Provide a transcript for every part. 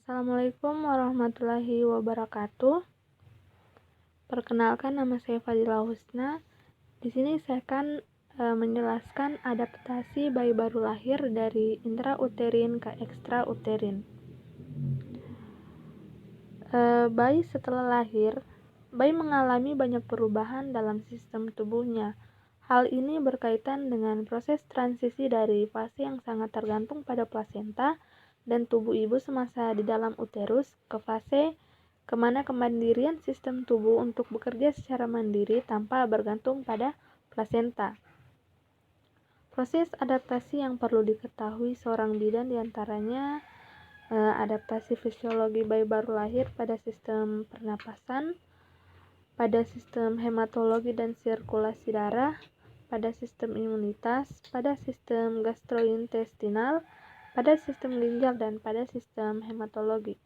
Assalamualaikum warahmatullahi wabarakatuh. Perkenalkan, nama saya Fadila Husna. Di sini saya akan menjelaskan adaptasi bayi baru lahir dari intrauterin ke ekstrauterin. Bayi setelah lahir, bayi mengalami banyak perubahan dalam sistem tubuhnya. Hal ini berkaitan dengan proses transisi dari fase yang sangat tergantung pada plasenta dan tubuh ibu semasa di dalam uterus ke fase kemana kemandirian sistem tubuh untuk bekerja secara mandiri tanpa bergantung pada plasenta. Proses adaptasi yang perlu diketahui seorang bidan diantaranya adaptasi fisiologi bayi baru lahir pada sistem pernapasan, pada sistem hematologi dan sirkulasi darah, pada sistem imunitas, pada sistem gastrointestinal, pada sistem ginjal, dan pada sistem hematologi.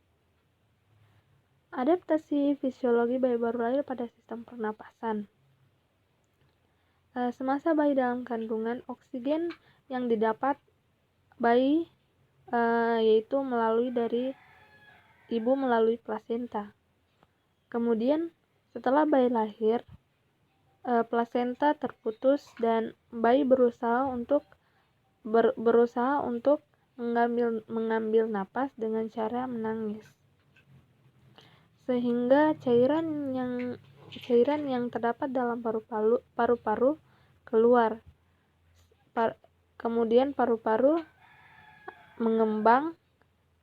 Adaptasi fisiologi bayi baru lahir pada sistem pernapasan. Semasa bayi dalam kandungan, oksigen yang didapat bayi yaitu dari ibu melalui plasenta. Kemudian setelah bayi lahir, plasenta terputus dan bayi berusaha untuk mengambil napas dengan cara menangis, sehingga cairan yang terdapat dalam paru-paru keluar. Kemudian paru-paru mengembang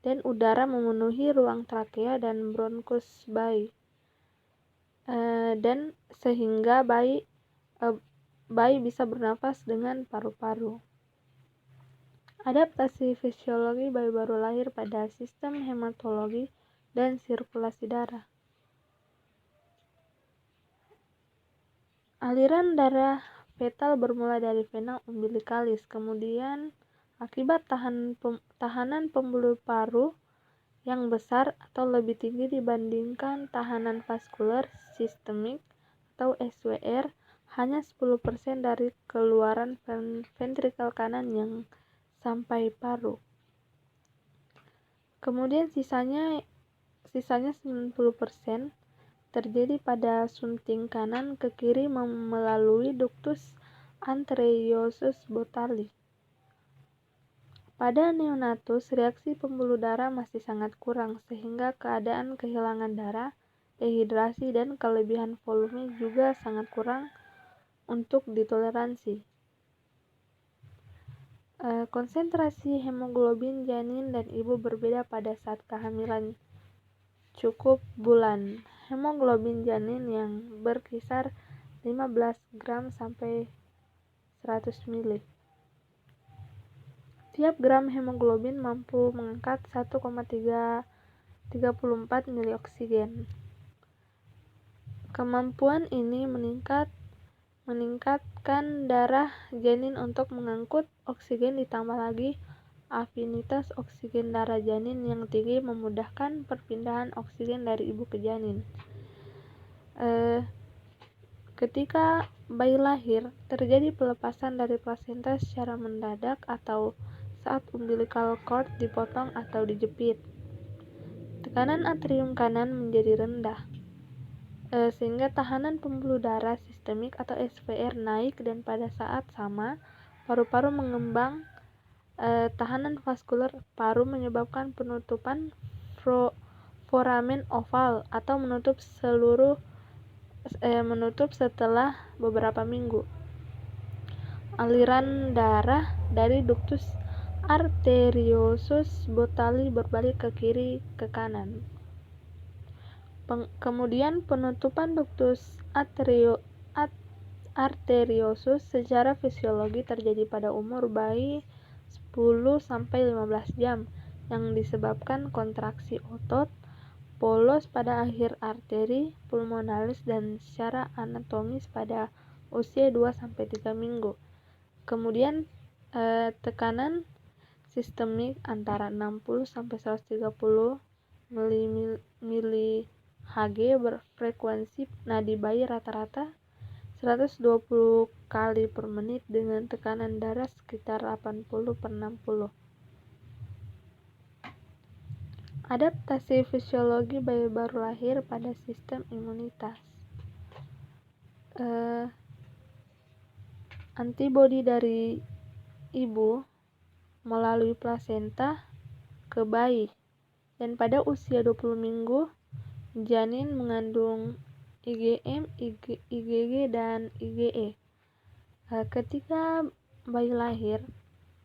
dan udara memenuhi ruang trakea dan bronkus bayi, dan sehingga bayi bisa bernapas dengan paru-paru. Adaptasi fisiologi bayi baru lahir pada sistem hematologi dan sirkulasi darah. Aliran darah fetal bermula dari vena umbilicalis, kemudian akibat tahanan pembuluh paru yang besar atau lebih tinggi dibandingkan tahanan vaskuler sistemik atau SWR, hanya 10% dari keluaran ventrikel kanan yang sampai paru. Kemudian sisanya 90% terjadi pada sunting kanan ke kiri melalui ductus arteriosus botalli. Pada neonatus, reaksi pembuluh darah masih sangat kurang, sehingga keadaan kehilangan darah, dehidrasi, dan kelebihan volume juga sangat kurang untuk ditoleransi. Konsentrasi hemoglobin janin dan ibu berbeda pada saat kehamilan cukup bulan. Hemoglobin janin yang berkisar 15 gram sampai 100 ml. Tiap gram hemoglobin mampu mengangkat 1,34 mili oksigen. Kemampuan ini meningkatkan darah janin untuk mengangkut oksigen, ditambah lagi afinitas oksigen darah janin yang tinggi memudahkan perpindahan oksigen dari ibu ke janin. Ketika bayi lahir, terjadi pelepasan dari plasenta secara mendadak atau saat umbilical cord dipotong atau dijepit. Tekanan atrium kanan menjadi rendah, sehingga tahanan pembuluh darah sistemik atau SVR naik, dan pada saat sama paru-paru mengembang. Tahanan vaskuler paru menyebabkan penutupan foramen oval atau menutup setelah beberapa minggu. Aliran darah dari ductus arteriosus botalli berbalik ke kiri ke kanan. Kemudian penutupan ductus arteriosus secara fisiologi terjadi pada umur bayi 10-15 jam yang disebabkan kontraksi otot polos pada akhir arteri pulmonalis dan secara anatomis pada usia 2-3 minggu. Kemudian tekanan sistemik antara 60-130 mili/Hg berfrekuensi nadi bayi rata-rata 120 kali per menit dengan tekanan darah sekitar 80/60. Adaptasi fisiologi bayi baru lahir pada sistem imunitas. Antibodi dari ibu melalui plasenta ke bayi, dan pada usia 20 minggu janin mengandung IgM, IgG, dan IgE. Ketika bayi lahir,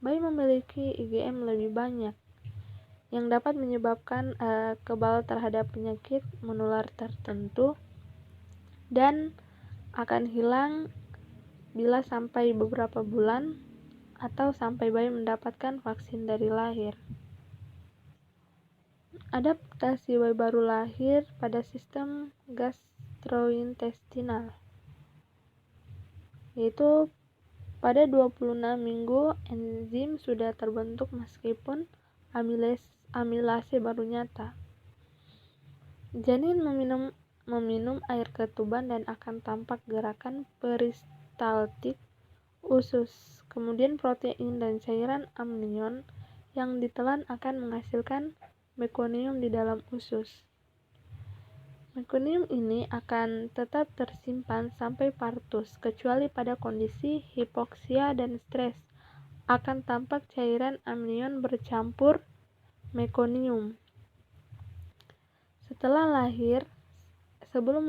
bayi memiliki IgM lebih banyak yang dapat menyebabkan kebal terhadap penyakit menular tertentu dan akan hilang bila sampai beberapa bulan atau sampai bayi mendapatkan vaksin dari lahir. Adaptasi bayi baru lahir pada sistem gastrointestinal, yaitu pada 26 minggu enzim sudah terbentuk meskipun amilase baru nyata. Janin meminum air ketuban dan akan tampak gerakan peristaltik usus. Kemudian protein dan cairan amnion yang ditelan akan menghasilkan mekonium di dalam usus. Mekonium ini akan tetap tersimpan sampai partus, kecuali pada kondisi hipoksia dan stres akan tampak cairan amnion bercampur mekonium. Sebelum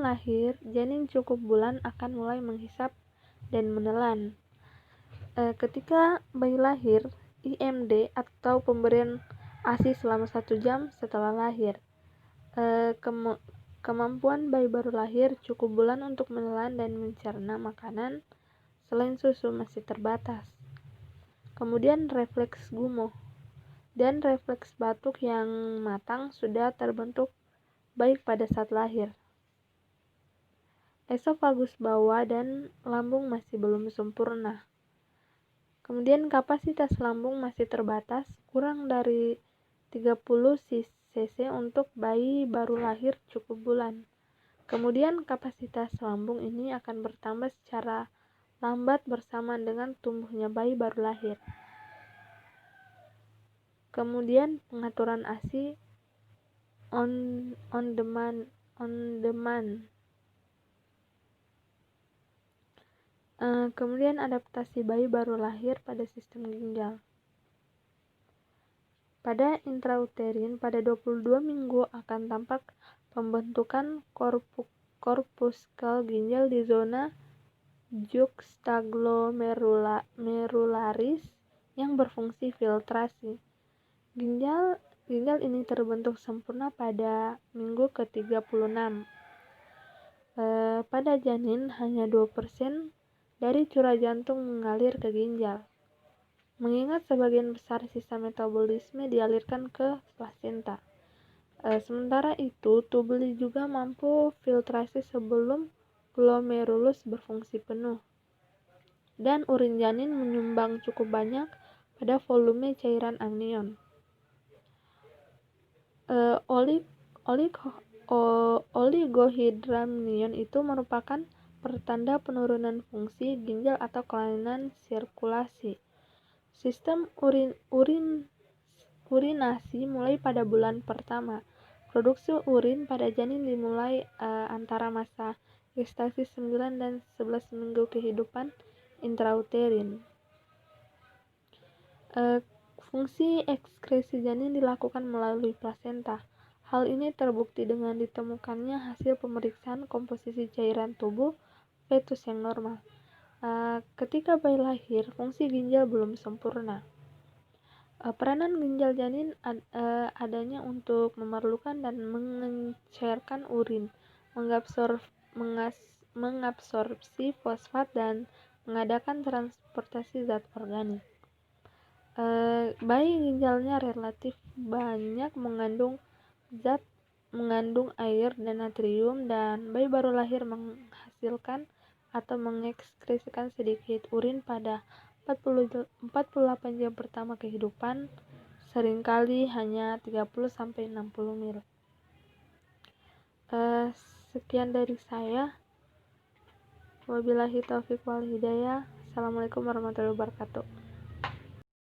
lahir, janin cukup bulan akan mulai menghisap dan menelan. Ketika bayi lahir, IMD atau pemberian ASI selama 1 jam setelah lahir. Kemampuan bayi baru lahir cukup bulan untuk menelan dan mencerna makanan selain susu masih terbatas. Kemudian refleks gumoh dan refleks batuk yang matang sudah terbentuk baik pada saat lahir. Esofagus bawah dan lambung masih belum sempurna. Kemudian kapasitas lambung masih terbatas, kurang dari 30 cc untuk bayi baru lahir cukup bulan. Kemudian kapasitas lambung ini akan bertambah secara lambat bersamaan dengan tumbuhnya bayi baru lahir. Kemudian pengaturan ASI on demand. Kemudian adaptasi bayi baru lahir pada sistem ginjal. Pada intrauterin pada 22 minggu akan tampak pembentukan korpuskel ginjal di zona juxtaglomeralis yang berfungsi filtrasi. Ginjal ini terbentuk sempurna pada minggu ke-36. Pada janin hanya 2% dari curah jantung mengalir ke ginjal, mengingat sebagian besar sisa metabolisme dialirkan ke plasenta. Sementara itu, tubuli juga mampu filtrasi sebelum glomerulus berfungsi penuh, dan urin janin menyumbang cukup banyak pada volume cairan amnion. Oligohidramnion itu merupakan pertanda penurunan fungsi ginjal atau kelainan sirkulasi. Sistem urinasi mulai pada bulan pertama. Produksi urin pada janin dimulai antara masa gestasi 9 dan 11 minggu kehidupan intrauterin. Fungsi ekskresi janin dilakukan melalui plasenta. Hal ini terbukti dengan ditemukannya hasil pemeriksaan komposisi cairan tubuh fetus yang normal. Ketika bayi lahir, fungsi ginjal belum sempurna. Peranan ginjal janin adanya untuk memerlukan dan mencairkan urin, mengabsorpsi fosfat, dan mengadakan transportasi zat organik. Bayi ginjalnya relatif banyak mengandung air dan natrium, dan bayi baru lahir menghasilkan atau mengekskresikan sedikit urin pada 48 jam pertama kehidupan, seringkali hanya 30-60 ml. Sekian dari saya. Wabillahi taufiq wal hidayah. Assalamualaikum warahmatullahi wabarakatuh.